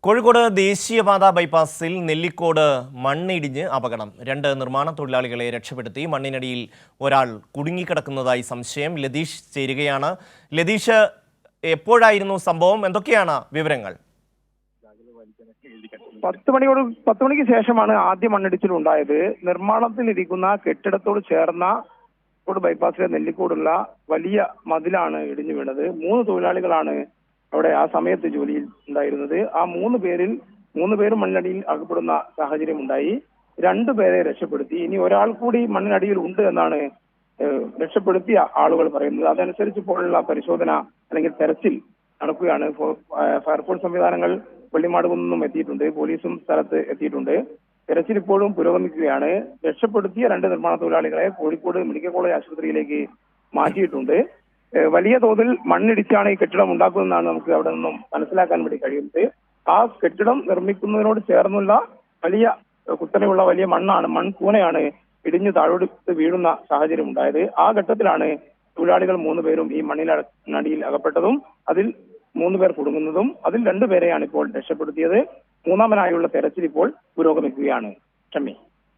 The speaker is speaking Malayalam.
കോഴിക്കോട് ദേശീയപാത ബൈപ്പാസിൽ നെല്ലിക്കോട് മണ്ണിടിഞ്ഞ് അപകടം. 2 നിർമ്മാണ തൊഴിലാളികളെ രക്ഷപ്പെടുത്തി. മണ്ണിനടിയിൽ ഒരാൾ കുടുങ്ങിക്കിടക്കുന്നതായി സംശയം. ലതീഷ് ചേരുകയാണ്. ലതീഷ്, എപ്പോഴായിരുന്നു സംഭവം? എന്തൊക്കെയാണ് വിവരങ്ങൾ? 10 മണിക്ക് ശേഷമാണ് ആദ്യ മണ്ണിടിച്ചിൽ ഉണ്ടായത്. നിർമ്മാണത്തിലിരിക്കുന്ന കെട്ടിടത്തോട് ചേർന്ന ബൈപ്പാസിലെ നെല്ലിക്കോടുള്ള വലിയ മതിലാണ് ഇടിഞ്ഞു വീണത്. 3 തൊഴിലാളികളാണ് അവിടെ ആ സമയത്ത് ജോലിയിൽ ഉണ്ടായിരുന്നത്. ആ 3 പേരും മണ്ണിനടിയിൽ അകപ്പെടുന്ന സാഹചര്യം ഉണ്ടായി. 2 പേരെ രക്ഷപ്പെടുത്തി. ഇനി ഒരാൾ കൂടി മണ്ണിനടിയിൽ ഉണ്ട് എന്നാണ് രക്ഷപ്പെടുത്തിയ ആളുകൾ പറയുന്നത്. അതനുസരിച്ച് ഇപ്പോഴുള്ള പരിശോധന അല്ലെങ്കിൽ തെരച്ചിൽ നടക്കുകയാണ്. ഫയർഫോഴ്സ് സംവിധാനങ്ങൾ വെള്ളിമാട് കുന്നും എത്തിയിട്ടുണ്ട്. പോലീസും സ്ഥലത്ത് എത്തിയിട്ടുണ്ട്. തെരച്ചിൽ ഇപ്പോഴും പുരോഗമിക്കുകയാണ്. രക്ഷപ്പെടുത്തിയ 2 നിർമ്മാണ തൊഴിലാളികളെ കോഴിക്കോട് മെഡിക്കൽ കോളേജ് ആശുപത്രിയിലേക്ക് മാറ്റിയിട്ടുണ്ട്. വലിയ തോതിൽ മണ്ണിടിച്ചാണ് ഈ കെട്ടിടം ഉണ്ടാക്കുന്നതെന്നാണ് നമുക്ക് അവിടെ നിന്നും മനസ്സിലാക്കാൻ വേണ്ടി കഴിയുന്നത്. ആ കെട്ടിടം നിർമ്മിക്കുന്നതിനോട് ചേർന്നുള്ള വലിയ കുത്തനെയുള്ള വലിയ മൺകൂനയാണ് ഇടിഞ്ഞു താഴോട്ട് വീഴുന്ന സാഹചര്യം ഉണ്ടായത്. ആ ഘട്ടത്തിലാണ് തൊഴിലാളികൾ 3 പേരും ഈ മണ്ണിനടിയിൽ അകപ്പെട്ടതും അതിൽ 3 പേർ കുടുങ്ങുന്നതും. അതിൽ 2 പേരെയാണ് ഇപ്പോൾ രക്ഷപ്പെടുത്തിയത്. മൂന്നാമനായുള്ള തെരച്ചിൽ ഇപ്പോൾ പുരോഗമിക്കുകയാണ്. ഷമ്മി.